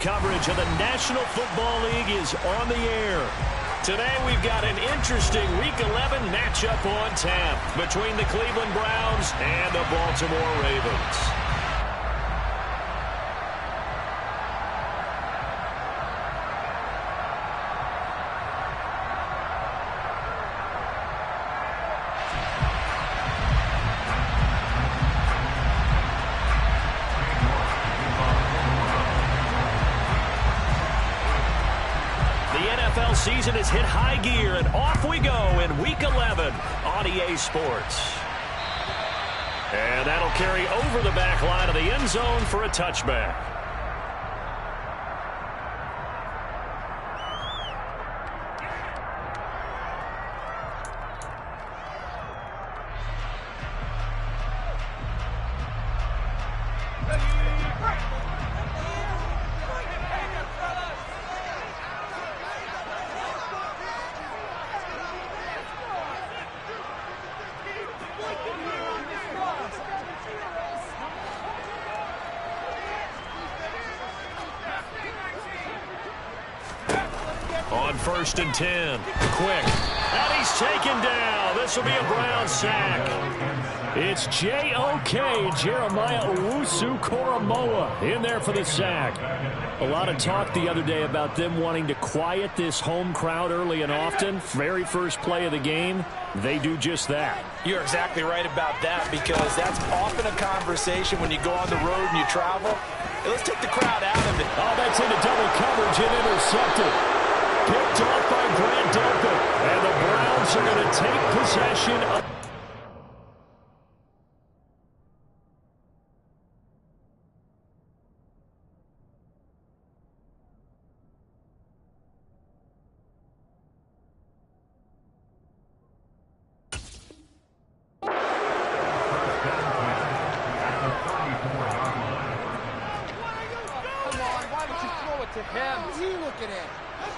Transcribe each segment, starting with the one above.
coverage of the National Football League is on the air. Today we've got an interesting Week 11 matchup on tap between the Cleveland Browns and the Baltimore Ravens. Season has hit high gear, and off we go in Week 11 on EA Sports. And that'll carry over the back line of the end zone for a touchback. On 1st and 10. Quick. And he's taken down. This will be a Brown sack. It's J.O.K. Jeremiah Owusu-Koramoah in there for the sack. A lot of talk the other day about them wanting to quiet this home crowd early and often. Very first play of the game, they do just that. You're exactly right about that, because that's often a conversation when you go on the road and you travel. Hey, let's take the crowd out of it. Oh, that's into double coverage and intercepted. Picked off by Grant Delpit. And the Browns are going to take possession of...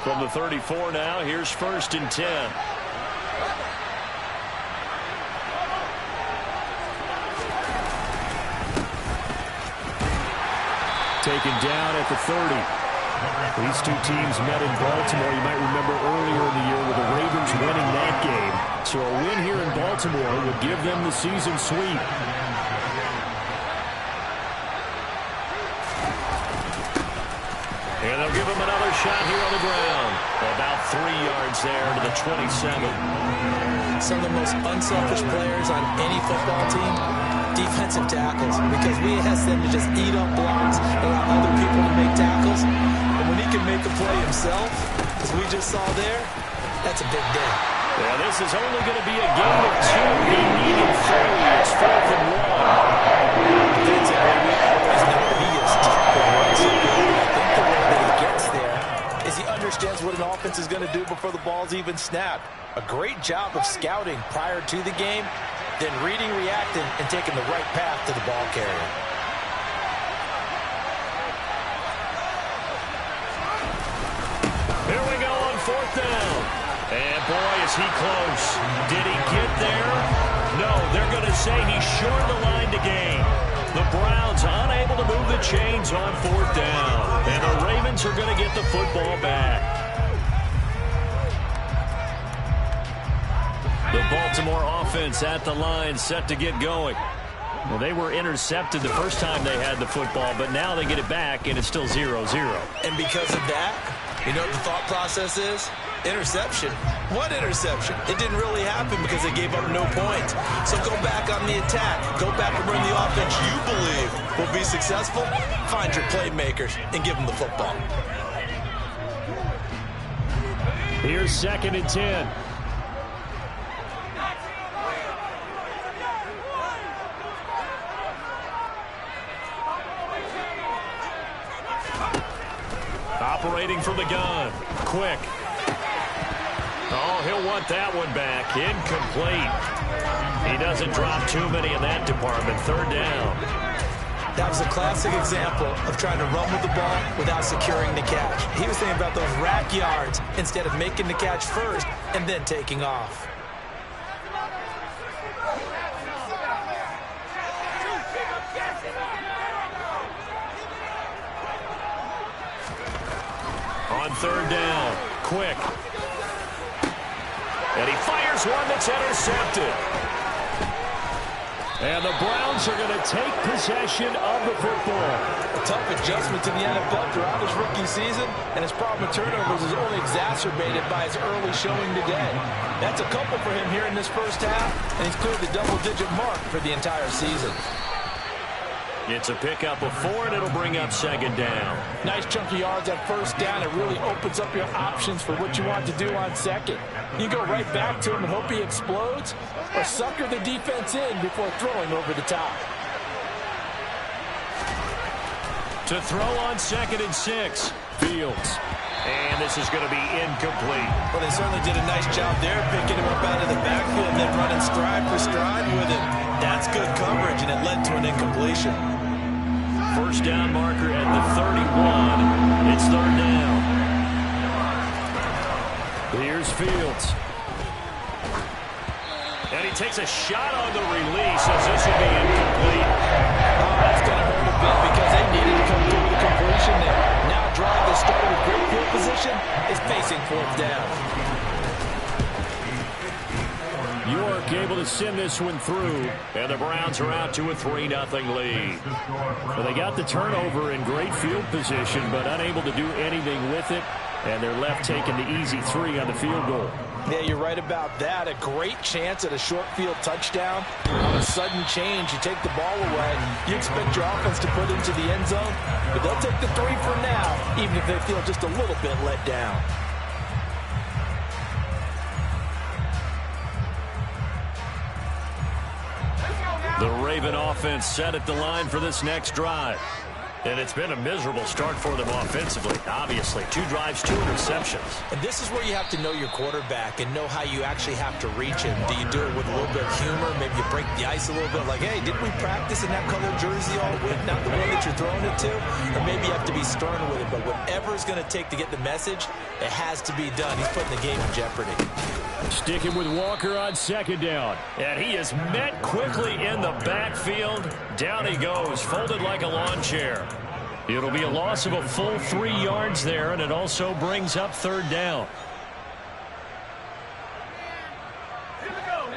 From the 34 now, here's 1st and 10. Taken down at the 30. These two teams met in Baltimore. You might remember earlier in the year with the Ravens winning that game. So a win here in Baltimore would give them the season sweep. And they'll give him another shot here on the ground. About 3 yards there to the 27. Some of the most unselfish players on any football team, defensive tackles, because we ask them to just eat up blocks, allow other people to make tackles. And when he can make the play himself, as we just saw there, that's a big day. Yeah, this is only going to be a gain of 2. They needed 3. It's 4th and 1. Defensively, he is tough to run. I think the way that he gets there is he understands what an offense is going to do before the ball's even snapped. A great job of scouting prior to the game, then reading, reacting, and taking the right path to the ball carrier. Here we go on 4th down. And boy, is he close. Did he get there? No, they're going to say he's short the line to gain. The Browns unable to move the chains on 4th down. And the Ravens are going to get the football back. The Baltimore offense at the line, set to get going. Well, they were intercepted the first time they had the football, but now they get it back, and it's still 0-0. And because of that, you know what the thought process is? Interception. What interception? It didn't really happen because they gave up no points. So go back on the attack. Go back and run the offense you believe will be successful. Find your playmakers and give them the football. Here's 2nd and 10. Operating from the gun. Quick. Oh, he'll want that one back. Incomplete. He doesn't drop too many in that department. 3rd down. That was a classic example of trying to run with the ball without securing the catch. He was thinking about those rack yards instead of making the catch first and then taking off. On third down, Quick. And he fires one that's intercepted. And the Browns are going to take possession of the football. A tough adjustment to the NFL throughout his rookie season, and his problem with turnovers is only exacerbated by his early showing today. That's a couple for him here in this first half, and he's cleared the double-digit mark for the entire season. It's a pickup of 4, and it'll bring up second down. Nice chunky yards at first down. It really opens up your options for what you want to do on second. You go right back to him and hope he explodes, or sucker the defense in before throwing over the top. To throw on 2nd and 6, Fields. And this is going to be incomplete. Well, they certainly did a nice job there, picking him up out of the backfield and then running stride for stride with him. That's good coverage, and it led to an incompletion. First down marker at the 31. It's third down. Here's Fields. And he takes a shot on the release as this will be incomplete. Oh, that's going to hurt a bit because they needed to come through with a completion there. Now drive that started with great field position is facing fourth down. York able to send this one through, and the Browns are out to a 3-0 lead. Well, they got the turnover in great field position, but unable to do anything with it, and they're left taking the easy 3 on the field goal. Yeah, you're right about that. A great chance at a short field touchdown. On a sudden change, you take the ball away. You expect your offense to put into the end zone, but they'll take the 3 for now, even if they feel just a little bit let down. The Raven offense set at the line for this next drive. And it's been a miserable start for them offensively, obviously. 2 drives, 2 interceptions. And this is where you have to know your quarterback and know how you actually have to reach him. Do you do it with a little bit of humor? Maybe you break the ice a little bit like, hey, didn't we practice in that colored jersey all week? Not the one that you're throwing it to? Or maybe you have to be stern with it. But whatever it's going to take to get the message, it has to be done. He's putting the game in jeopardy. Sticking with Walker on second down. And he is met quickly in the backfield. Down he goes, folded like a lawn chair. It'll be a loss of a full 3 yards there, and it also brings up third down.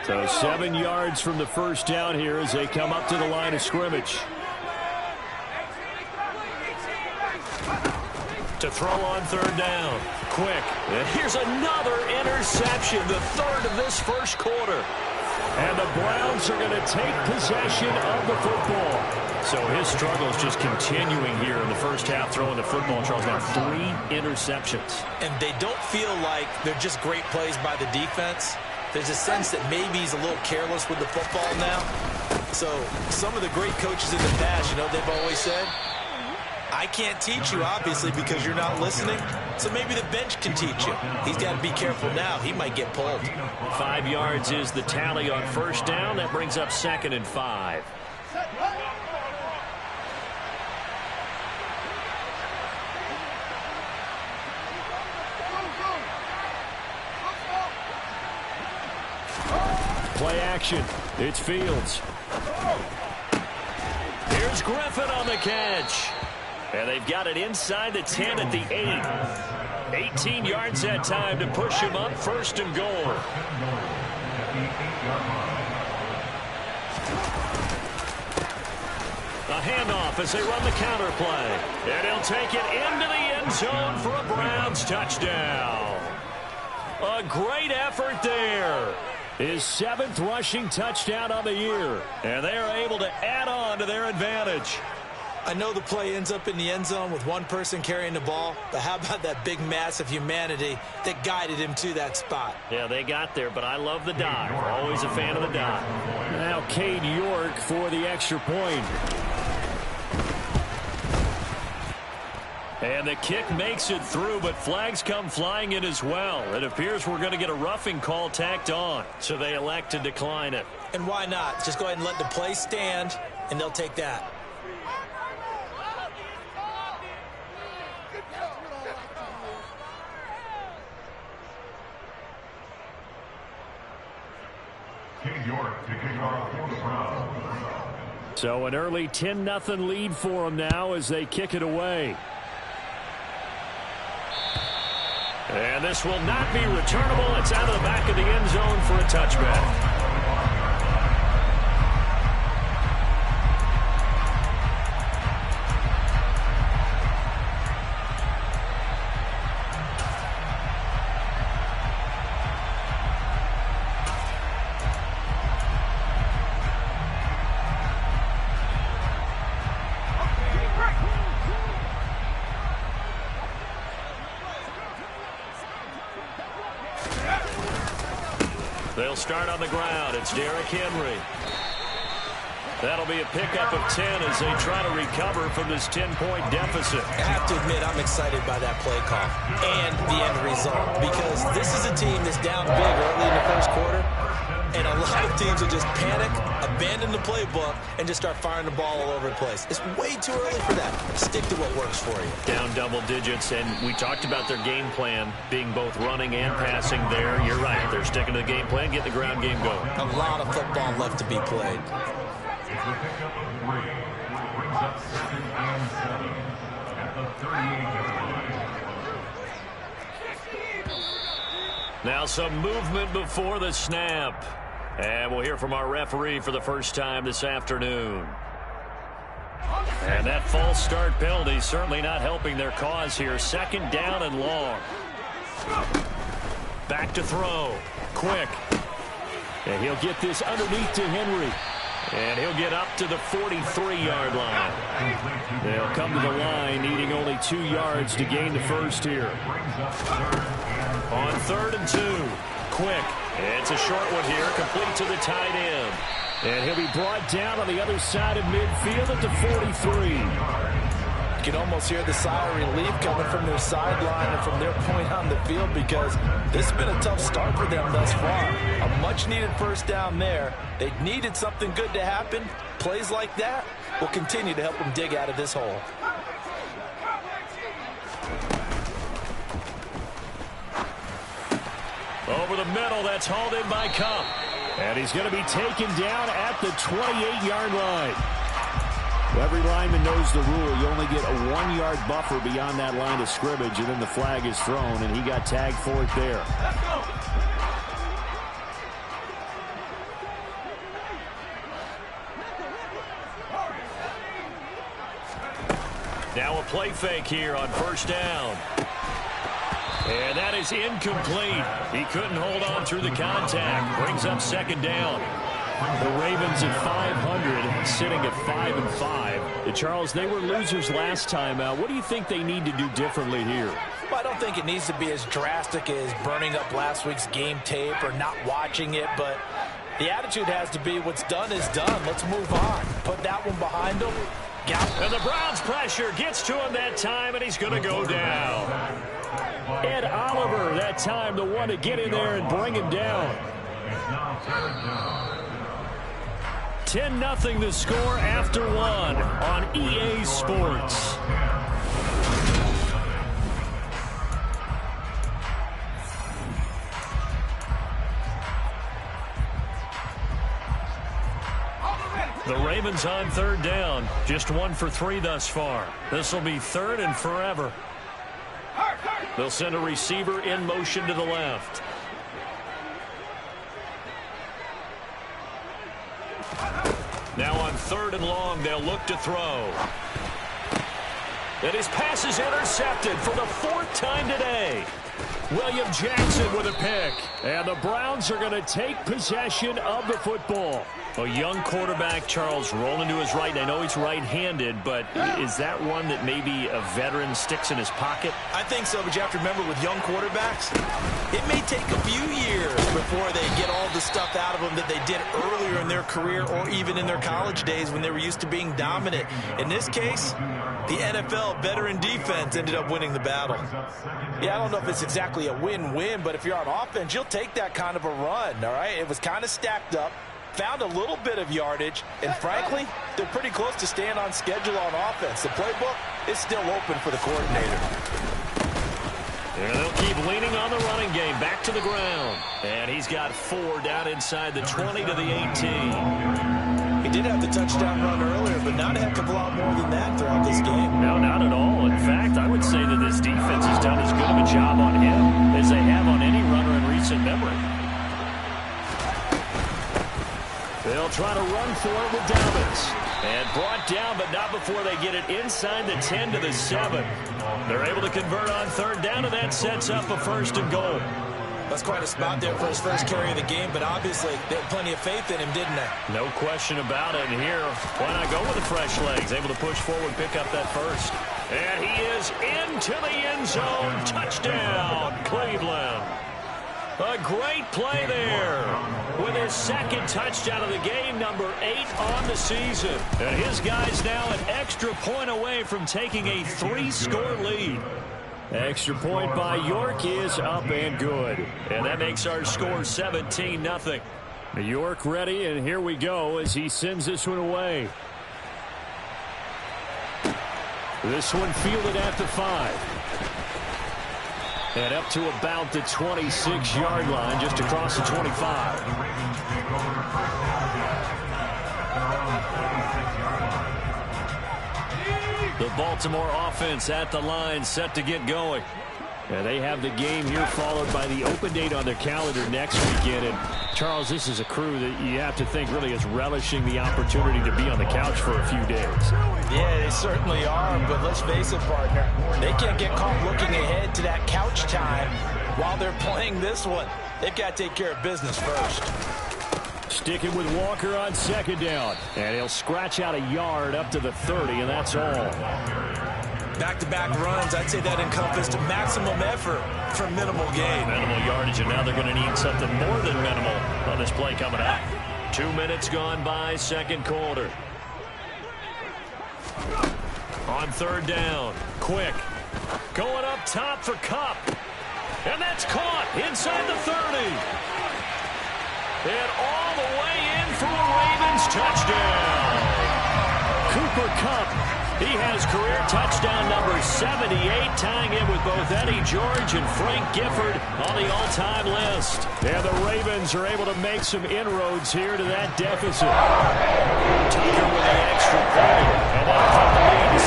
So 7 yards from the first down here as they come up to the line of scrimmage. To throw on third down. Quick. And here's another interception, the 3rd of this first quarter. And the Browns are going to take possession of the football. So his struggle is just continuing here in the first half, throwing the football. Charles, now 3 interceptions. And they don't feel like they're just great plays by the defense. There's a sense that maybe he's a little careless with the football now. So some of the great coaches in the past, you know, they've always said, I can't teach you, obviously, because you're not listening. So maybe the bench can teach you. He's got to be careful now. He might get pulled. 5 yards is the tally on first down. That brings up 2nd and 5. Play action. It's Fields. Here's Griffin on the catch. And they've got it inside the 10 at the 8. 18 yards that time to push him up, 1st and goal. A handoff as they run the counter play. And he'll take it into the end zone for a Browns touchdown. A great effort there. His 7th rushing touchdown on the year. And they are able to add on to their advantage. I know the play ends up in the end zone with one person carrying the ball, but how about that big mass of humanity that guided him to that spot? Yeah, they got there, but I love the dive. Always a fan of the dive. Now Cade York for the extra point. And the kick makes it through, but flags come flying in as well. It appears we're going to get a roughing call tacked on, so they elect to decline it. And why not? Just go ahead and let the play stand, and they'll take that. So an early 10-0 lead for them now as they kick it away. And this will not be returnable. It's out of the back of the end zone for a touchback. They'll start on the ground. It's Derrick Henry. That'll be a pickup of 10 as they try to recover from this 10-point deficit. I have to admit, I'm excited by that play call and the end result, because this is a team that's down big early in the first quarter, and a lot of teams will just panic, abandon the playbook, and just start firing the ball all over the place. It's way too early for that. Stick to what works for you. Down double digits, and we talked about their game plan being both running and passing there. You're right. They're sticking to the game plan, get the ground game going. A lot of football left to be played. Now some movement before the snap. And we'll hear from our referee for the first time this afternoon. And that false start penalty certainly not helping their cause here. Second down and long. Back to throw. Quick. And he'll get this underneath to Henry. And he'll get up to the 43-yard line. They'll come to the line needing only 2 yards to gain the first here. On 3rd and 2. Quick. It's a short one here, complete to the tight end. And he'll be brought down on the other side of midfield at the 43. You can almost hear the sigh of relief coming from their sideline and from their point on the field, because this has been a tough start for them thus far. A much-needed first down there. They needed something good to happen. Plays like that will continue to help them dig out of this hole. Over the middle, that's hauled in by Cup. And he's going to be taken down at the 28-yard line. Every lineman knows the rule. You only get a 1-yard buffer beyond that line of scrimmage, and then the flag is thrown, and he got tagged for it there. Now a play fake here on first down. And that is incomplete. He couldn't hold on through the contact. Brings up second down. The Ravens at 500, sitting at 5-5. Charles, they were losers last time out. What do you think they need to do differently here? Well, I don't think it needs to be as drastic as burning up last week's game tape or not watching it, but the attitude has to be what's done is done. Let's move on. Put that one behind them. And the Browns' pressure gets to him that time, and he's going to go down. Ed Oliver, that time, the one to get in there and bring him down. 10-0 the score after one on EA Sports. The Ravens on third down, just 1 for 3 thus far. This will be third and forever. They'll send a receiver in motion to the left. Now on 3rd and long, they'll look to throw. And his pass is intercepted for the 4th time today. William Jackson with a pick. And the Browns are going to take possession of the football. A young quarterback, Charles, rolling to his right. I know he's right-handed, but is that one that maybe a veteran sticks in his pocket? I think so, but you have to remember with young quarterbacks, it may take a few years before they get all the stuff out of them that they did earlier in their career or even in their college days when they were used to being dominant. In this case, the NFL veteran defense ended up winning the battle. Yeah, I don't know if it's exactly a win-win, but if you're on offense, you'll take that kind of a run, all right? It was kind of stacked up. Found a little bit of yardage, and frankly, they're pretty close to staying on schedule on offense. The playbook is still open for the coordinator. And they'll keep leaning on the running game. Back to the ground. And he's got 4 down inside the 20 to the 18. He did have the touchdown run earlier, but not a heck of a lot more than that throughout this game. No, not at all. In fact, I would say that this defense has done as good of a job on him as they have on any runner in recent memory. They'll try to run for it with Dobbins. And brought down, but not before they get it inside the 10 to the 7. They're able to convert on third down, and that sets up a 1st and goal. That's quite a spot there for his first carry of the game, but obviously they had plenty of faith in him, didn't they? No question about it. And here, why not go with the fresh legs? Able to push forward, pick up that first. And he is into the end zone. Touchdown, Cleveland. A great play there with his 2nd touchdown of the game, number 8 on the season. And his guy's now an extra point away from taking a 3-score lead. Extra point by York is up and good. And that makes our score 17-0. York ready, and here we go as he sends this one away. This one fielded at the 5. And up to about the 26-yard line, just across the 25. The Baltimore offense at the line, set to get going. And they have the game here followed by the open date on their calendar next weekend. And Charles, this is a crew that you have to think really is relishing the opportunity to be on the couch for a few days. Yeah, they certainly are, but let's face it, partner. They can't get caught looking ahead to that couch time while they're playing this one. They've got to take care of business first. Sticking with Walker on 2nd down. And he'll scratch out a yard up to the 30, and that's all. Back-to-back runs, I'd say that encompassed maximum effort for minimal gain. Minimal yardage, and now they're going to need something more than minimal on this play coming up. 2 minutes gone by, 2nd quarter. On 3rd down, Quick. Going up top for Kupp. And that's caught inside the 30. And all the way in for a Ravens touchdown. Cooper Kupp. He has career touchdown number 78, tying in with both Eddie George and Frank Gifford on the all-time list. And the Ravens are able to make some inroads here to that deficit. Tucker with the extra point, and that'll cut the lead to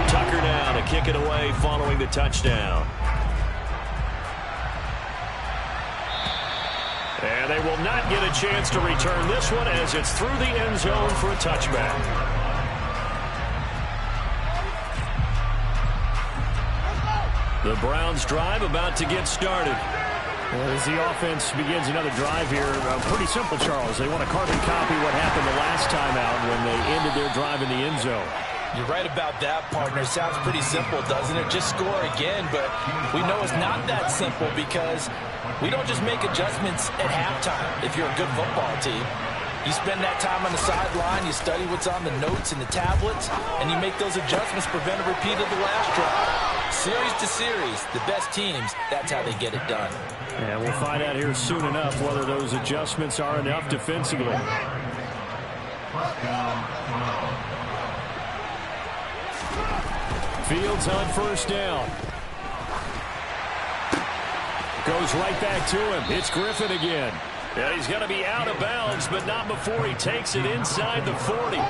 17-7. Tucker now to kick it away following the touchdown. And they will not get a chance to return this one as it's through the end zone for a touchback. The Browns drive about to get started. Well, as the offense begins another drive here, pretty simple, Charles. They want to carbon copy what happened the last time out when they ended their drive in the end zone. You're right about that, partner. Sounds pretty simple, doesn't it? Just score again, but we know it's not that simple because we don't just make adjustments at halftime if you're a good football team. You spend that time on the sideline, you study what's on the notes and the tablets, and you make those adjustments, prevent a repeat of the last drive. Series to series, the best teams, that's how they get it done. And we'll find out here soon enough whether those adjustments are enough defensively. Fields on 1st down. Goes right back to him. It's Griffin again. Yeah, he's going to be out of bounds, but not before he takes it inside the 40.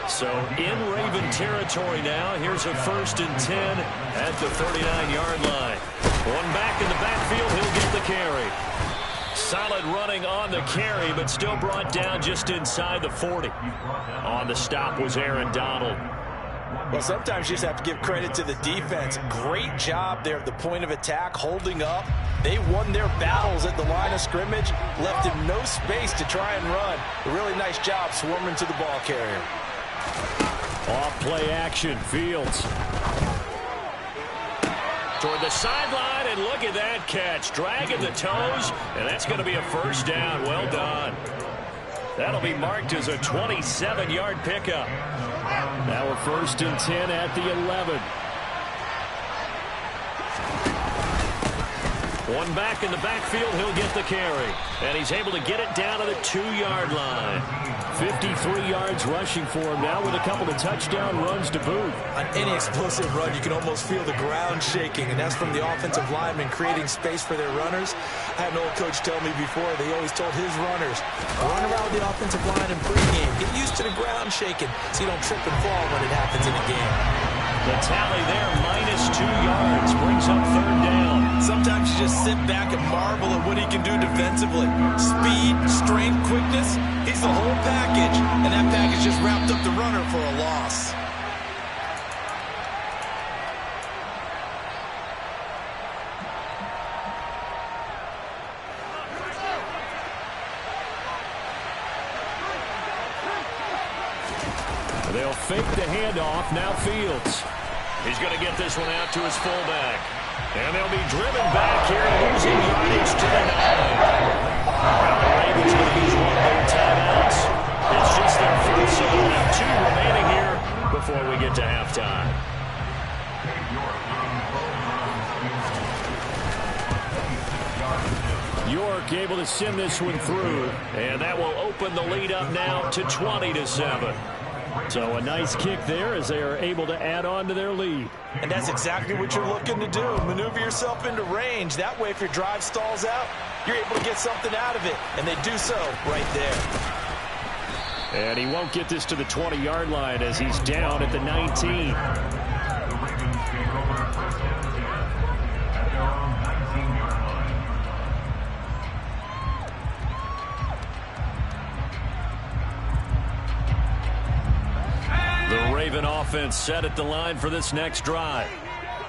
So in Raven territory now. Here's a 1st and 10 at the 39-yard line. One back in the backfield. He'll get the carry. Solid running on the carry, but still brought down just inside the 40. On the stop was Aaron Donald. Well, sometimes you just have to give credit to the defense. Great job there at the point of attack, holding up. They won their battles at the line of scrimmage, left him no space to try and run. A really nice job swarming to the ball carrier. Off play action, Fields. Toward the sideline, and look at that catch. Dragging the toes, and that's going to be a 1st down. Well done. That'll be marked as a 27-yard pickup. Now a 1st and 10 at the 11. One back in the backfield, he'll get the carry. And he's able to get it down to the 2-yard line. 53 yards rushing for him now with a couple of touchdown runs to boot. On any explosive run, you can almost feel the ground shaking, and that's from the offensive linemen creating space for their runners. I had an old coach tell me before, they always told his runners, run around the offensive line in pregame. Get used to the ground shaking so you don't trip and fall when it happens in a game. The tally there, -2 yards, brings up 3rd down. Sometimes you just sit back and marvel at what he can do defensively. Speed, strength, quickness, he's the whole package. And that package just wrapped up the runner for a loss. They'll fake the handoff, now Fields. He's going to get this one out to his fullback. And they'll be driven back here, losing yardage to the 9. Well, the Ravens going to use one of their timeouts. It's just their first, so they'll have 2 remaining here before we get to halftime. York able to send this one through, and that will open the lead up now to 20-7. So a nice kick there as they are able to add on to their lead. And that's exactly what you're looking to do. Maneuver yourself into range. That way, if your drive stalls out, you're able to get something out of it. And they do so right there. And he won't get this to the 20-yard line as he's down at the 19. Raven offense set at the line for this next drive.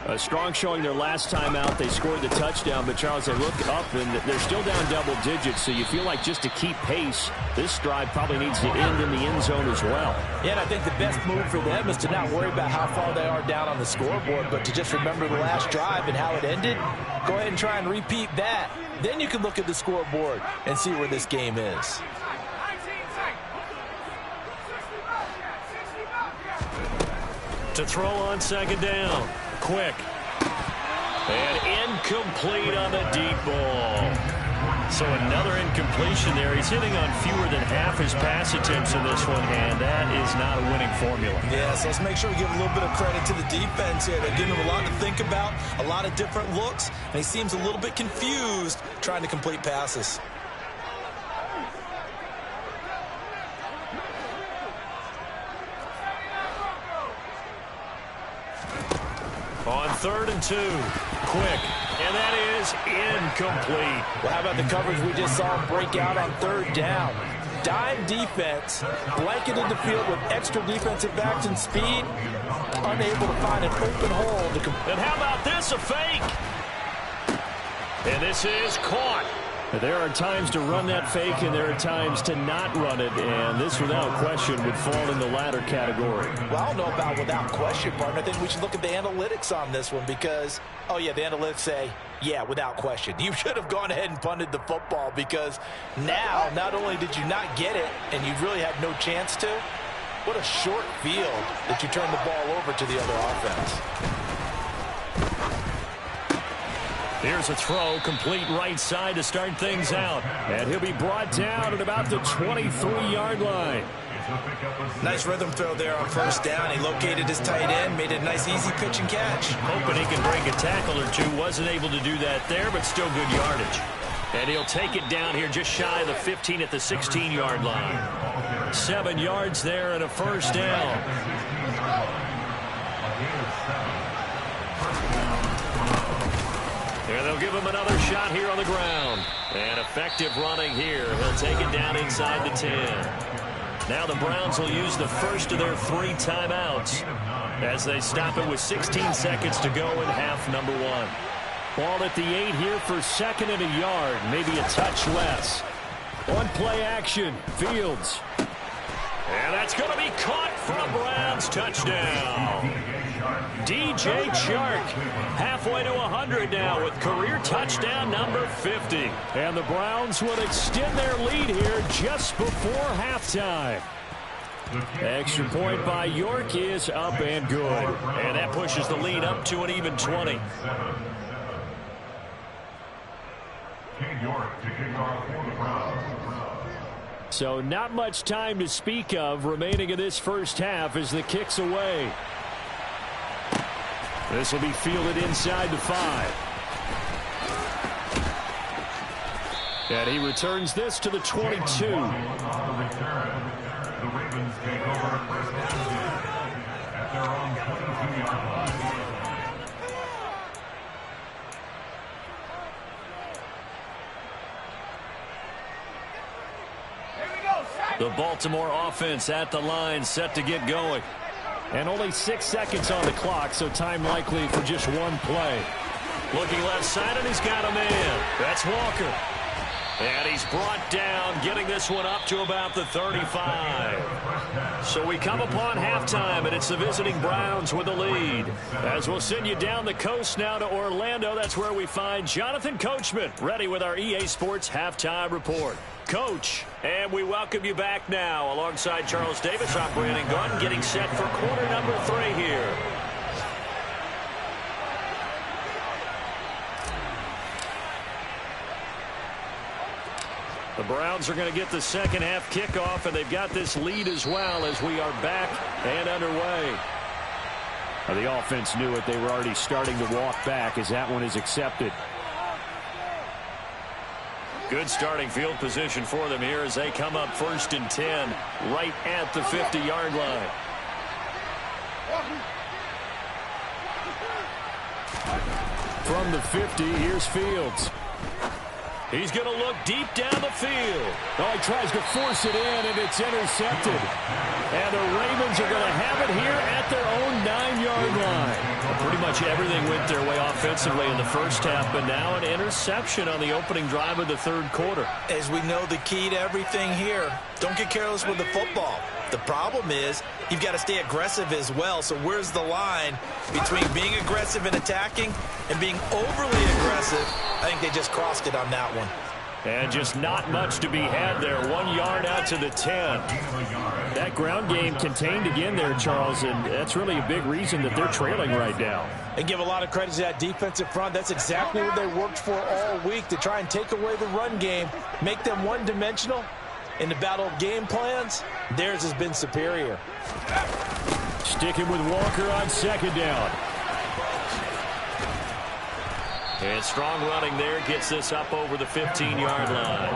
A strong showing their last time out. They scored the touchdown, but Charles, they look up and they're still down double digits, so you feel like just to keep pace, this drive probably needs to end in the end zone as well. Yeah, and I think the best move for them is to not worry about how far they are down on the scoreboard, but to just remember the last drive and how it ended. Go ahead and try and repeat that. Then you can look at the scoreboard and see where this game is. To throw on 2nd down. Quick. And incomplete on the deep ball. So another incompletion there. He's hitting on fewer than half his pass attempts in this one, and that is not a winning formula. Yeah, so let's make sure we give a little bit of credit to the defense here. They're giving him a lot to think about, a lot of different looks, and he seems a little bit confused trying to complete passes. On 3rd and 2. Quick. And that is incomplete. Well, how about the coverage we just saw him break out on 3rd down? Dime defense, blanketed the field with extra defensive backs and speed, unable to find an open hole. And how about this, a fake? And this is caught. There are times to run that fake, and there are times to not run it, and this, without question, would fall in the latter category. Well, I don't know about without question, partner. I think we should look at the analytics on this one because, oh, yeah, the analytics say, yeah, without question. You should have gone ahead and punted the football because now, not only did you not get it, and you really had no chance to, what a short field that you turned the ball over to the other offense. Here's a throw, complete right side to start things out. And he'll be brought down at about the 23-yard line. Nice rhythm throw there on 1st down. He located his tight end, made a nice easy pitch and catch. Hoping he can break a tackle or two. Wasn't able to do that there, but still good yardage. And he'll take it down here just shy of the 15 at the 16-yard line. 7 yards there and a 1st down. And they'll give him another shot here on the ground. And effective running here. He'll take it down inside the 10. Now the Browns will use the first of their 3 timeouts as they stop it with 16 seconds to go in half number 1. Ball at the 8 here for 2nd and a yard. Maybe a touch less. On play action, Fields. And that's going to be caught for a Browns touchdown. DJ Chark halfway to 100 now with career touchdown number 50. And the Browns will extend their lead here just before halftime. Extra point by York is up and good. And that pushes the lead up to an even 20. So not much time to speak of remaining in this first half as the kick's away. This will be fielded inside the 5. And he returns this to the 22. The Ravens take over first down at their own 22-yard line. The Baltimore offense at the line, set to get going. And only 6 seconds on the clock, so time likely for just one play. Looking left side, and he's got a man. That's Walker. And he's brought down, getting this one up to about the 35. So we come upon halftime, and it's the visiting Browns with the lead. As we'll send you down the coast now to Orlando, that's where we find Jonathan Coachman, ready with our EA Sports Halftime Report. Coach, and we welcome you back now. Alongside Charles Davis, I'm Brandon Gunn, getting set for quarter number 3 here. The Browns are going to get the second half kickoff, and they've got this lead as well as we are back and underway. Now, the offense knew it. They were already starting to walk back as that one is accepted. Good starting field position for them here as they come up 1st and 10 right at the 50-yard line. From the 50, here's Fields. He's going to look deep down the field. Oh, he tries to force it in, and it's intercepted. And the Ravens are going to have it here at their own 9-yard line. Well, pretty much everything went their way offensively in the first half, but now an interception on the opening drive of the 3rd quarter. As we know, the key to everything here, don't get careless with the football. The problem is you've got to stay aggressive as well. So where's the line between being aggressive and attacking and being overly aggressive? I think they just crossed it on that one. And just not much to be had there. 1 yard out to the 10. That ground game contained again there, Charles, and that's really a big reason that they're trailing right now. And give a lot of credit to that defensive front. That's exactly what they worked for all week, to try and take away the run game, make them one-dimensional. In the battle of game plans, theirs has been superior. Sticking with Walker on 2nd down. And strong running there gets this up over the 15-yard line.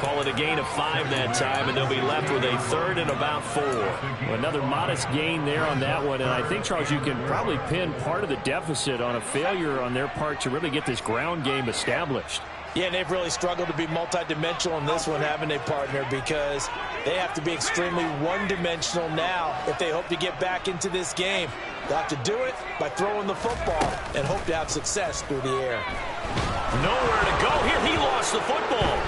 Call it a gain of 5 that time, and they'll be left with a 3rd and about 4. Well, another modest gain there on that one, and I think, Charles, you can probably pin part of the deficit on a failure on their part to really get this ground game established. Yeah, and they've really struggled to be multidimensional in this one, haven't they, partner? Because they have to be extremely one-dimensional now if they hope to get back into this game. They'll have to do it by throwing the football and hope to have success through the air. Nowhere to go here. He lost the football.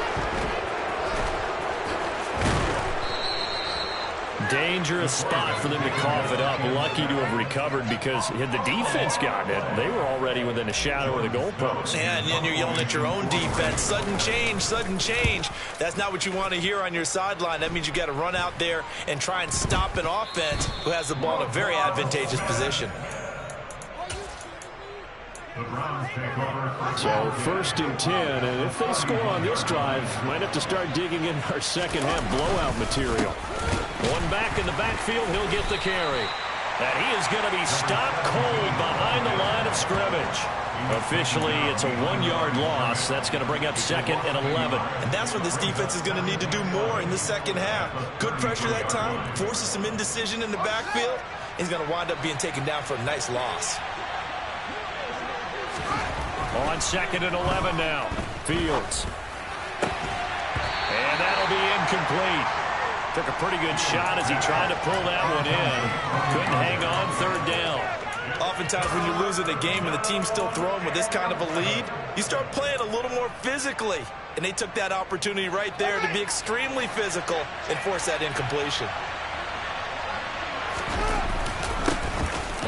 Dangerous spot for them to cough it up. Lucky to have recovered because had the defense gotten it, they were already within a shadow of the goalpost. And you're yelling at your own defense. Sudden change, sudden change. That's not what you want to hear on your sideline. That means you got to run out there and try and stop an offense who has the ball in a very advantageous position. So 1st and 10, and if they score on this drive, might have to start digging in our second half blowout material. One back in the backfield, he'll get the carry. And he is going to be stopped cold behind the line of scrimmage. Officially, it's a 1-yard loss. That's going to bring up 2nd and 11. And that's what this defense is going to need to do more in the second half. Good pressure that time, forces some indecision in the backfield. He's going to wind up being taken down for a nice loss. On 2nd and 11 now. Fields. And that'll be incomplete. Took a pretty good shot as he tried to pull that one in. Couldn't hang on 3rd down. Oftentimes when you're losing a game and the team's still throwing with this kind of a lead, you start playing a little more physically. And they took that opportunity right there to be extremely physical and force that incompletion.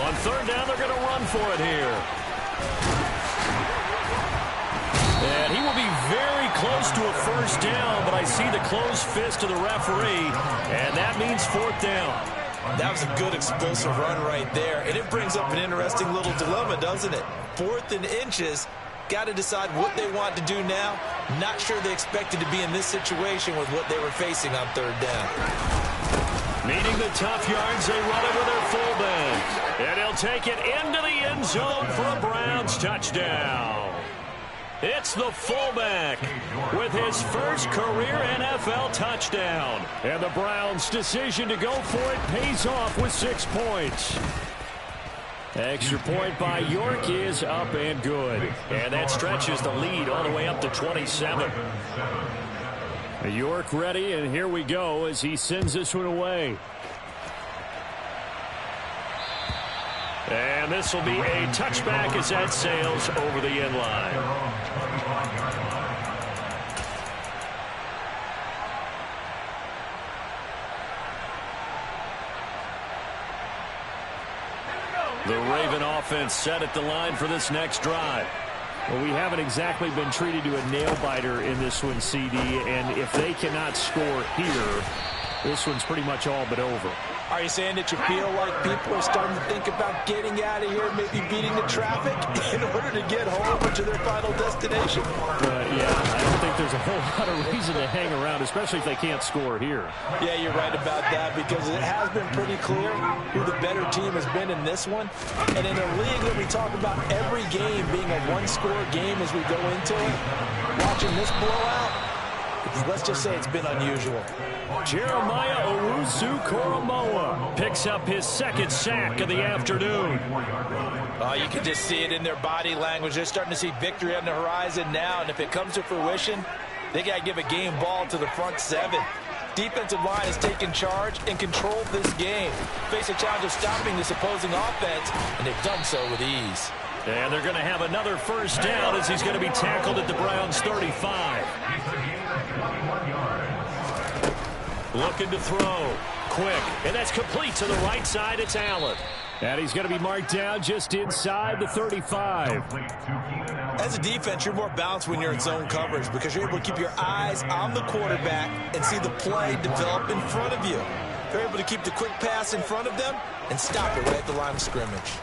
On 3rd down, they're going to run for it here. And he will be very close to a 1st down, but I see the closed fist of the referee, and that means 4th down. That was a good explosive run right there, and it brings up an interesting little dilemma, doesn't it? 4th and inches, got to decide what they want to do now. Not sure they expected to be in this situation with what they were facing on third down. Needing the tough yards, they run it with their fullback. And he'll take it into the end zone for a Browns touchdown. It's the fullback with his first career NFL touchdown. And the Browns' decision to go for it pays off with 6 points. Extra point by York is up and good. And that stretches the lead all the way up to 27. York ready, and here we go as he sends this one away. And this will be a touchback as that sails over the end line. The Raven offense set at the line for this next drive. Well, we haven't exactly been treated to a nail-biter in this one, CD, and if they cannot score here, this one's pretty much all but over. Are you saying that you feel like people are starting to think about getting out of here, maybe beating the traffic in order to get home or to their final destination? Yeah, I don't think there's a whole lot of reason to hang around, especially if they can't score here. Yeah, you're right about that, because it has been pretty clear who the better team has been in this one. And in a league that we talk about every game being a one-score game as we go into it, watching this blowout, let's just say it's been unusual. Jeremiah Owusu-Koramoah picks up his second sack of the afternoon. You can just see it in their body language. They're starting to see victory on the horizon now, and if it comes to fruition, they got to give a game ball to the front seven. Defensive line has taken charge and controlled this game. Face a challenge of stopping this opposing offense, and they've done so with ease. And they're going to have another first down as he's going to be tackled at the Browns' 35. Looking to throw. Quick. And that's complete to the right side. It's Allen. And he's going to be marked down just inside the 35. As a defense, you're more balanced when you're in zone coverage because you're able to keep your eyes on the quarterback and see the play develop in front of you. You're able to keep the quick pass in front of them and stop it right at the line of scrimmage.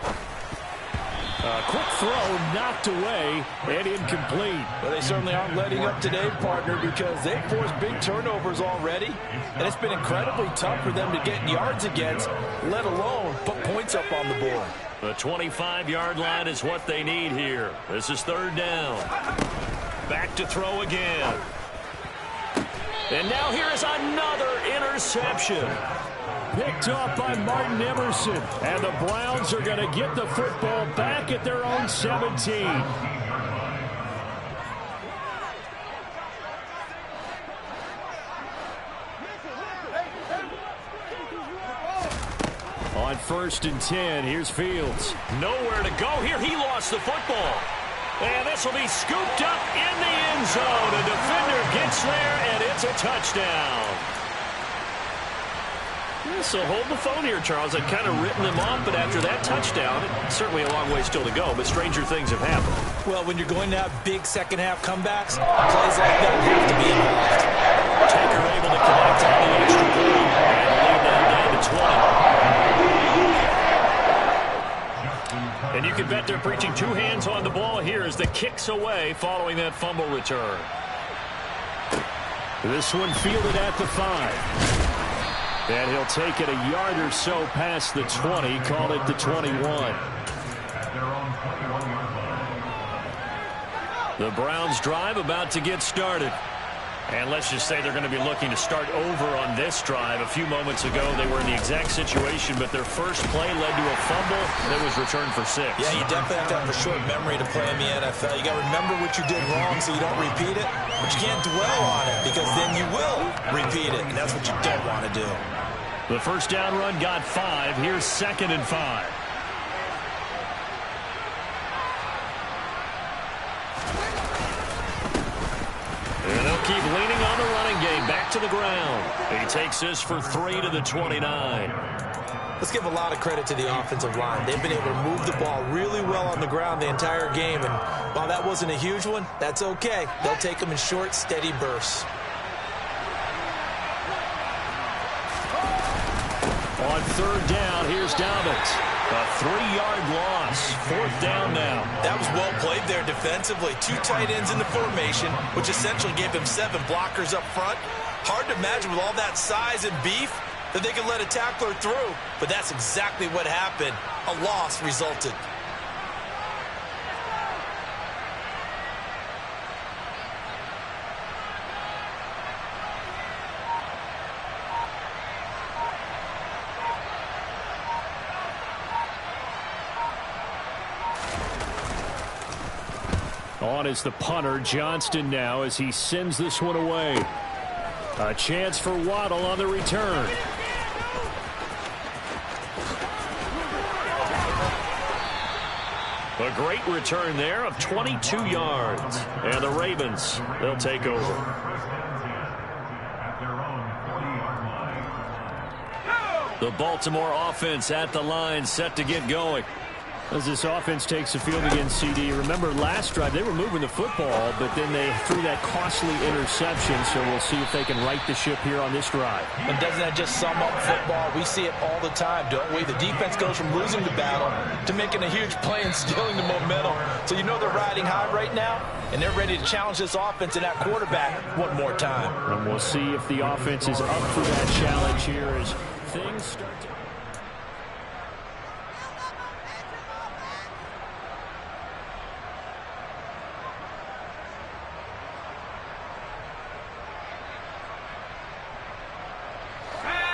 Quick throw knocked away and incomplete. Well, they certainly aren't letting up today, partner, because they've forced big turnovers already, and it's been incredibly tough for them to get yards against, let alone put points up on the board. The 25-yard line is what they need here. This is third down. Back to throw again. And now here is another interception. Picked off by Martin Emerson. And the Browns are going to get the football back at their own 17. On 1st and 10, here's Fields. Nowhere to go here. He lost the football. And this will be scooped up in the end zone. A defender gets there, and it's a touchdown. So hold the phone here, Charles. I'd kind of written them off, but after that touchdown, it's certainly a long way still to go, but stranger things have happened. Well, when you're going to have big second-half comebacks, plays like that have to be involved. Taker able to connect on the extra point, and the lead now down to 20. And you can bet they're preaching two hands on the ball here as the kick's away following that fumble return. This one fielded at the 5. And he'll take it a yard or so past the 20, call it the 21. The Browns drive about to get started. And let's just say they're going to be looking to start over on this drive. A few moments ago, they were in the exact situation, but their first play led to a fumble that was returned for 6. Yeah, you definitely have to have a short memory to play in the NFL. You got to remember what you did wrong so you don't repeat it, but you can't dwell on it because then you will repeat it, and that's what you don't want to do. The first down run got 5. Here's 2nd and 5. And they'll keep leaning on the running game. Back to the ground. He takes this for 3 to the 29. Let's give a lot of credit to the offensive line. They've been able to move the ball really well on the ground the entire game. And while that wasn't a huge one, that's okay. They'll take them in short, steady bursts. On 3rd down, here's Dobbins. A 3-yard loss. 4th down now. That was well played there defensively. 2 tight ends in the formation, which essentially gave him 7 blockers up front. Hard to imagine with all that size and beef that they could let a tackler through. But that's exactly what happened. A loss resulted. On is the punter, Johnston, now as he sends this one away. A chance for Waddle on the return. A great return there of 22 yards. And the Ravens, they'll take over. The Baltimore offense at the line, set to get going. As this offense takes the field against CD, remember last drive they were moving the football, but then they threw that costly interception, so we'll see if they can right the ship here on this drive. And doesn't that just sum up football? We see it all the time, don't we? The defense goes from losing the battle to making a huge play and stealing the momentum. So you know they're riding high right now, and they're ready to challenge this offense and that quarterback one more time. And we'll see if the offense is up for that challenge here as things start to...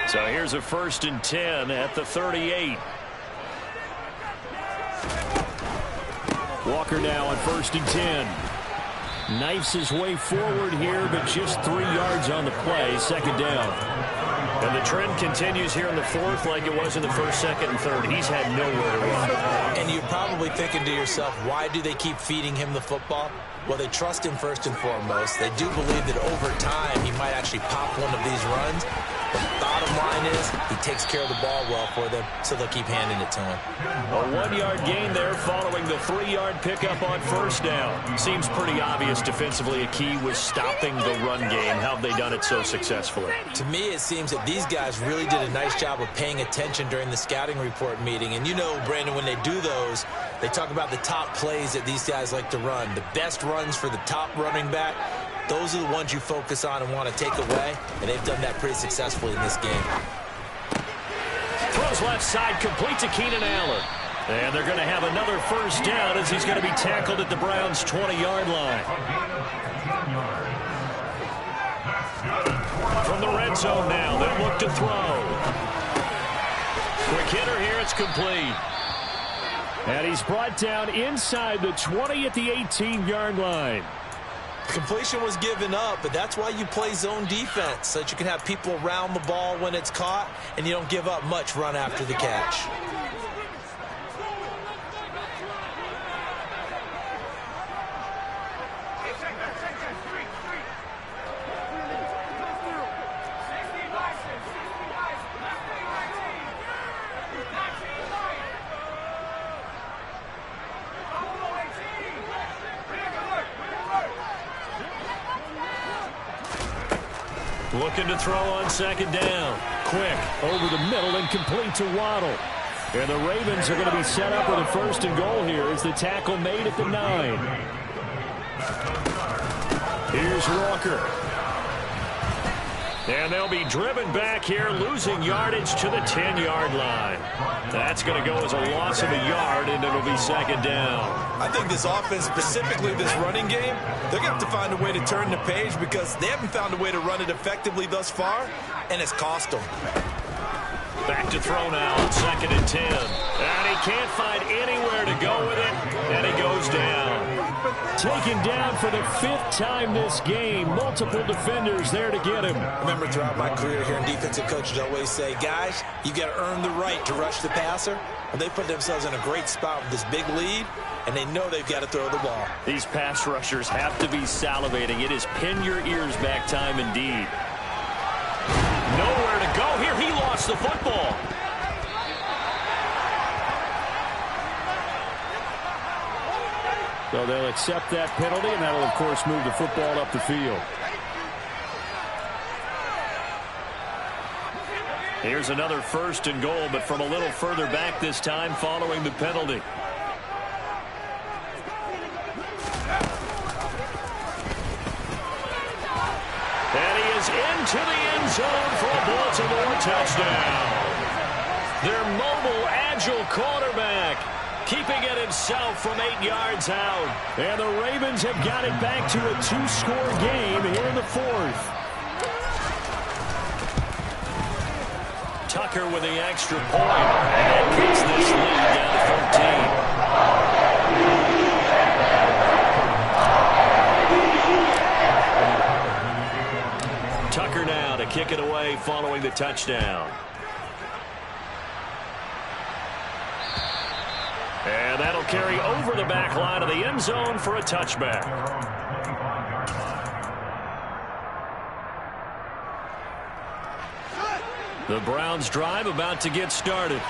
So here's a 1st and 10 at the 38. Walker now on 1st and 10. Knifes his way forward here, but just 3 yards on the play. 2nd down. And the trend continues here in the 4th like it was in the 1st, 2nd, and 3rd. He's had nowhere to run. And you're probably thinking to yourself, why do they keep feeding him the football? Well, they trust him first and foremost. They do believe that over time he might actually pop one of these runs. The bottom line is he takes care of the ball well for them, so they'll keep handing it to him. A 1-yard gain there following the 3-yard pickup on 1st down. Seems pretty obvious defensively a key was stopping the run game. How have they done it so successfully? To me, it seems that these guys really did a nice job of paying attention during the scouting report meeting. And you know, Brandon, when they do those, they talk about the top plays that these guys like to run. The best runs for the top running back. Those are the ones you focus on and want to take away, and they've done that pretty successfully in this game. Throws left side, complete to Keenan Allen. And they're going to have another 1st down as he's going to be tackled at the Browns' 20-yard line. From the red zone now, they'll look to throw. Quick hitter here, it's complete. And he's brought down inside the 20 at the 18-yard line. Completion was given up, but that's why you play zone defense, so that you can have people around the ball when it's caught, and you don't give up much run after the catch. Looking to throw on 2nd down. Quick, over the middle and complete to Waddle. And the Ravens are going to be set up with a 1st and goal here as the tackle made at the 9. Here's Walker. And they'll be driven back here, losing yardage to the 10-yard line. That's going to go as a loss of a yard, and it'll be 2nd down. I think this offense, specifically this running game, they're going to have to find a way to turn the page because they haven't found a way to run it effectively thus far, and it's cost them. Back to throw now on 2nd and 10. And he can't find anywhere to go with it, and he goes down. Taken down for the 5th time this game. Multiple defenders there to get him. Remember, throughout my career here in defensive coaches, I always say, guys, you got to earn the right to rush the passer. Well, they put themselves in a great spot with this big lead, and they know they've got to throw the ball. These pass rushers have to be salivating. It is pin your ears back time indeed. Nowhere to go here. He lost the football. So they'll accept that penalty, and that'll, of course, move the football up the field. Here's another 1st and goal, but from a little further back this time following the penalty. And he is into the end zone for a Baltimore touchdown. Their mobile, agile quarterback keeping it himself from 8 yards out. And the Ravens have got it back to a 2-score game here in the 4th. Tucker with the extra point. And that cuts this lead down to 13. Tucker now to kick it away following the touchdown. And that'll carry over the back line of the end zone for a touchback. The Browns drive about to get started.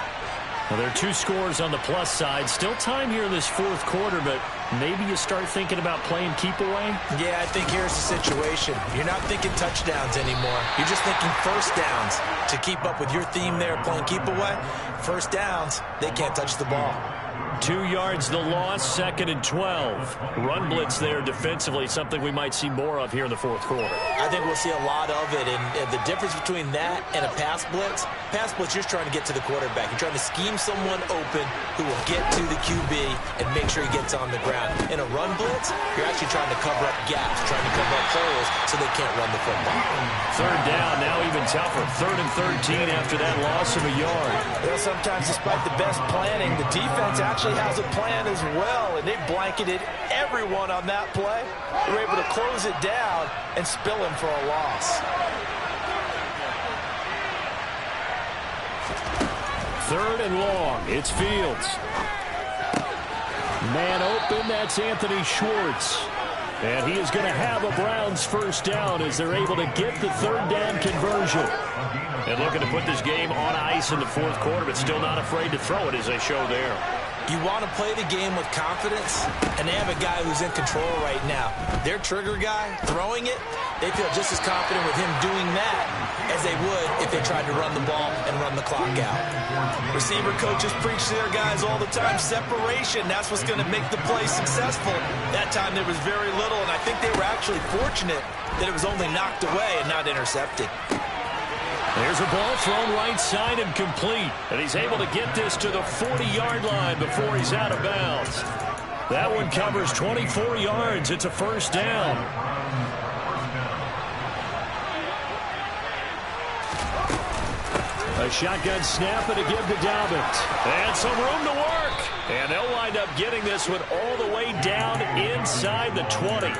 Well, there are 2 scores on the plus side. Still time here in this 4th quarter, but maybe you start thinking about playing keep away? Yeah, I think here's the situation. You're not thinking touchdowns anymore. You're just thinking first downs. To keep up with your theme there, playing keep away, first downs, they can't touch the ball. 2 yards the loss, 2nd and 12. Run blitz there defensively, something we might see more of here in the 4th quarter. I think we'll see a lot of it, and the difference between that and a pass blitz, you're trying to get to the quarterback. You're trying to scheme someone open who will get to the QB and make sure he gets on the ground. In a run blitz, you're actually trying to cover up gaps, trying to cover up holes so they can't run the football. 3rd down, now even tougher. 3rd and 13 after that loss of a yard. Well, sometimes despite the best planning, the defense actually has a plan as well, and they blanketed everyone on that play. They were able to close it down and spill him for a loss. 3rd and long. It's Fields. Man open, that's Anthony Schwartz. And he is going to have a Browns 1st down as they're able to get the 3rd down conversion. And looking to put this game on ice in the 4th quarter, but still not afraid to throw it as they show there. You want to play the game with confidence, and they have a guy who's in control right now. Their trigger guy, throwing it, they feel just as confident with him doing that as they would if they tried to run the ball and run the clock out. Receiver coaches preach to their guys all the time, separation, that's what's going to make the play successful. That time there was very little, and I think they were actually fortunate that it was only knocked away and not intercepted. There's a ball thrown right side and complete. And he's able to get this to the 40-yard line before he's out of bounds. That one covers 24 yards. It's a 1st down. A shotgun snap and a give to Dobbins. And some room to work. And they'll wind up getting this one all the way down inside the 20.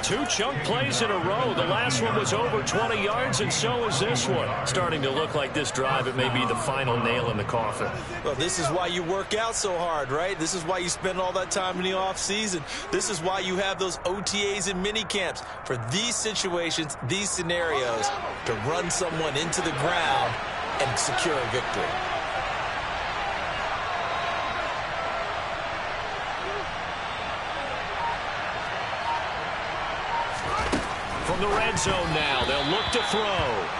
2 chunk plays in a row. The last one was over 20 yards, and so is this one. Starting to look like this drive, it may be the final nail in the coffin. Well, this is why you work out so hard, right? This is why you spend all that time in the offseason. This is why you have those OTAs and mini camps. For these situations, these scenarios, to run someone into the ground and secure a victory. From the red zone now, they'll look to throw.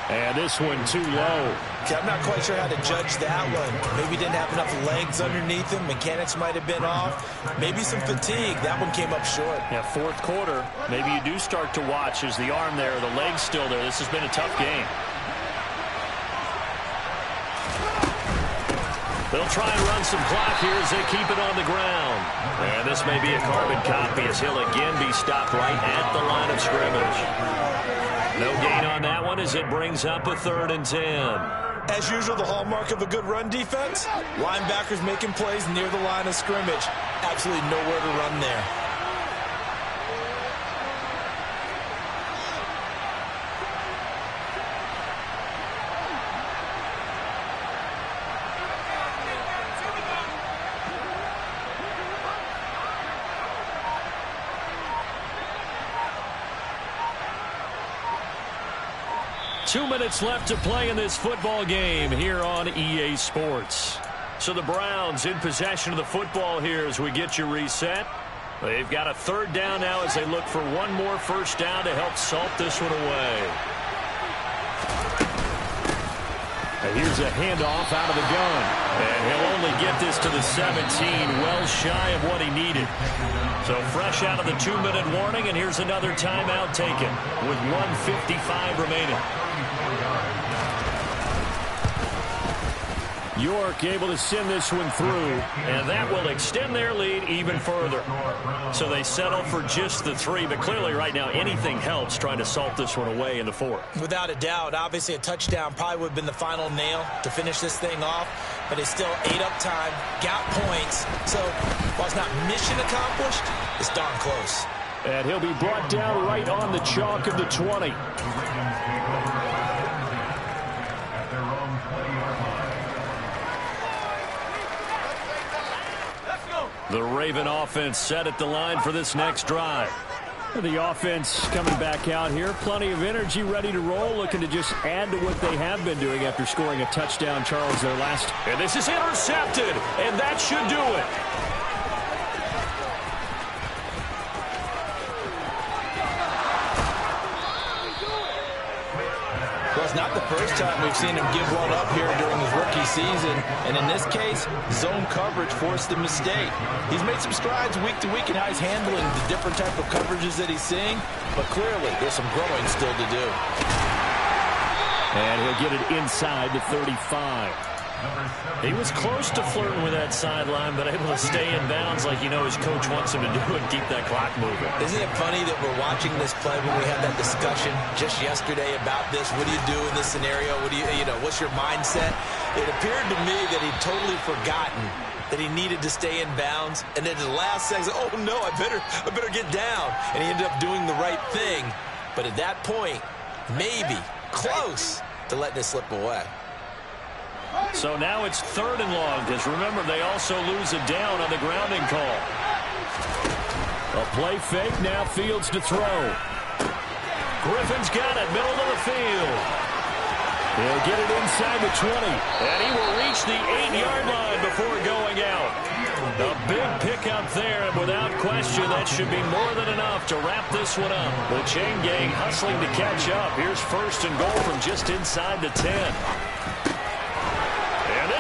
And this one too low. Okay, I'm not quite sure how to judge that one. Maybe didn't have enough legs underneath him. Mechanics might have been off. Maybe some fatigue. That one came up short. Yeah, 4th quarter, maybe you do start to watch as the arm there, the leg's still there. This has been a tough game. They'll try and run some clock here as they keep it on the ground. And this may be a carbon copy as he'll again be stopped right at the line of scrimmage. No gain on that one as it brings up a 3rd and 10. As usual, the hallmark of a good run defense, linebackers making plays near the line of scrimmage. Absolutely nowhere to run there. Two minutes left to play in this football game here on EA Sports. So the Browns in possession of the football here as we get you reset. They've got a 3rd down now as they look for one more 1st down to help salt this one away. And here's a handoff out of the gun. And he'll only get this to the 17, well shy of what he needed. So fresh out of the 2-minute warning, and here's another timeout taken with 1:55 remaining. York able to send this one through, and that will extend their lead even further. So they settle for just the 3, but clearly right now anything helps trying to salt this one away in the 4th. Without a doubt, obviously a touchdown probably would have been the final nail to finish this thing off, but it's still ate up time, got points, so while it's not mission accomplished, it's darn close. And he'll be brought down right on the chalk of the 20. The Raven offense set at the line for this next drive. The offense coming back out here. Plenty of energy, ready to roll, looking to just add to what they have been doing after scoring a touchdown, Charles, their last. And this is intercepted, and that should do it. Well, it's not the first time we've seen him give one up here during his rookie season. And in this case, zone coverage forced the mistake. He's made some strides week to week in how he's handling the different type of coverages that he's seeing. But clearly, there's some growing still to do. And he'll get it inside the 35. He was close to flirting with that sideline, but able to stay in bounds like you know his coach wants him to do and keep that clock moving. Isn't it funny that we're watching this play when we had that discussion just yesterday about this? What do you do in this scenario? What do you know, what's your mindset? It appeared to me that he'd totally forgotten that he needed to stay in bounds, and then at the last second, oh no, I better get down. And he ended up doing the right thing. But at that point, maybe close to letting it slip away. So now it's 3rd and long, because remember, they also lose a down on the grounding call. A play fake, now Fields to throw. Griffin's got it, middle of the field. He'll get it inside the 20, and he will reach the 8-yard line before going out. A big pickup there, and without question, that should be more than enough to wrap this one up. The chain gang hustling to catch up. Here's 1st and goal from just inside the 10.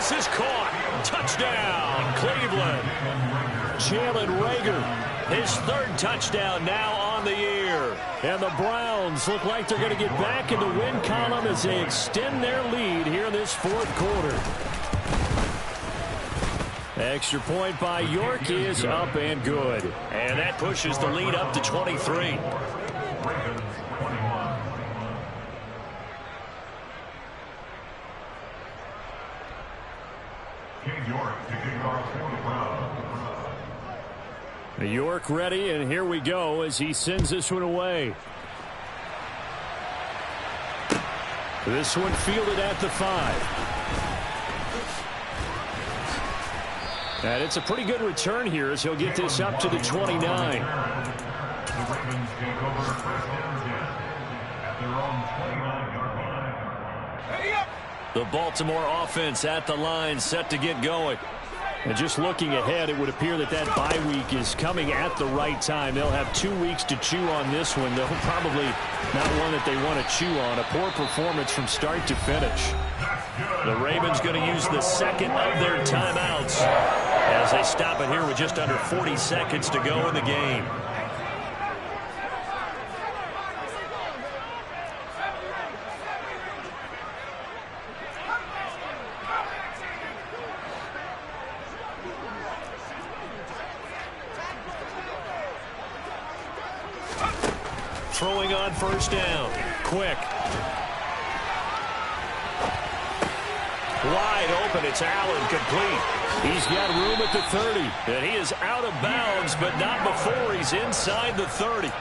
This is caught. Touchdown, Cleveland. Jalen Reagor, his 3rd touchdown now on the year. And the Browns look like they're going to get back in the win column as they extend their lead here in this 4th quarter. Extra point by York is up and good. And that pushes the lead up to 23. York ready, and here we go as he sends this one away. This one fielded at the 5. And it's a pretty good return here as he'll get this up to the 29. The Ravens take over 1st and 10 at their own 29-yard line. The Baltimore offense at the line, set to get going. And just looking ahead, it would appear that that bye week is coming at the right time. They'll have 2 weeks to chew on this one, though probably not one that they want to chew on. A poor performance from start to finish. The Ravens going to use the 2nd of their timeouts as they stop it here with just under 40 seconds to go in the game. Throwing on 1st down. Quick. Wide open. It's Allen, complete. He's got room at the 30. And he is out of bounds, but not before he's inside the 30.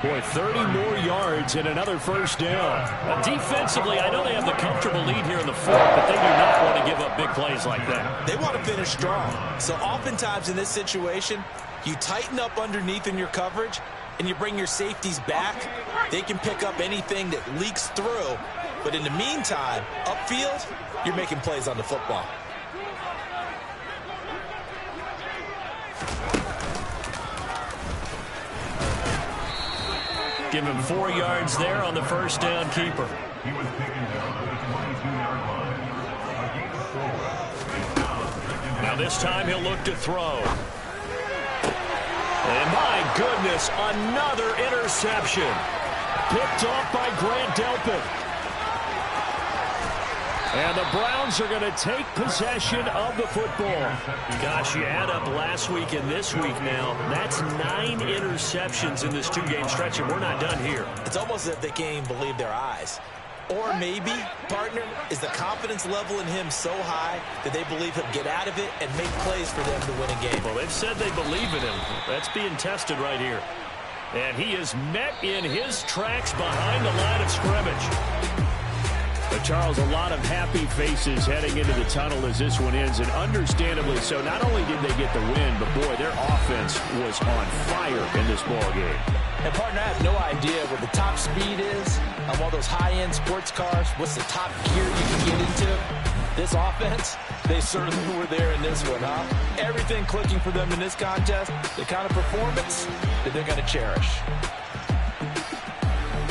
Boy, 30 more yards and another 1st down. Defensively, I know they have the comfortable lead here in the 4th, but they do not want to give up big plays like that. They want to finish strong. So oftentimes in this situation, you tighten up underneath in your coverage, and you bring your safeties back. They can pick up anything that leaks through. But in the meantime, upfield, you're making plays on the football. Give him 4 yards there on the 1st down keeper. He was taken down at the 22-yard line. Now this time he'll look to throw. And my goodness, another interception. Picked off by Grant Delpit. And the Browns are going to take possession of the football. Gosh, you add up last week and this week now. That's 9 interceptions in this 2-game stretch, and we're not done here. It's almost as if they can't even believe their eyes. Or maybe, partner, is the confidence level in him so high that they believe he'll get out of it and make plays for them to win a game. Well, they've said they believe in him. That's being tested right here. And he is met in his tracks behind the line of scrimmage. But Charles, a lot of happy faces heading into the tunnel as this one ends, and understandably so. Not only did they get the win, but boy, their offense was on fire in this ball game. And partner, I have no idea what the top speed is on one of those high-end sports cars. What's the top gear you can get into? This offense, they certainly were there in this one, huh? Everything clicking for them in this contest, the kind of performance that they're going to cherish.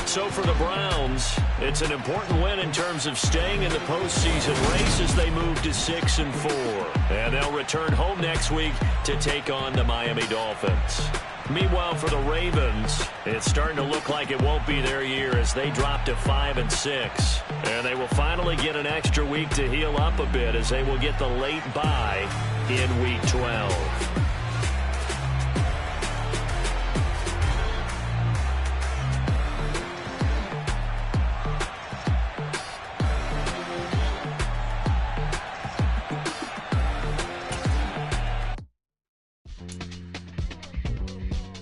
So for the Browns, it's an important win in terms of staying in the postseason race as they move to 6-4. And they'll return home next week to take on the Miami Dolphins. Meanwhile, for the Ravens, it's starting to look like it won't be their year as they drop to 5-6. And they will finally get an extra week to heal up a bit as they will get the late bye in Week 12.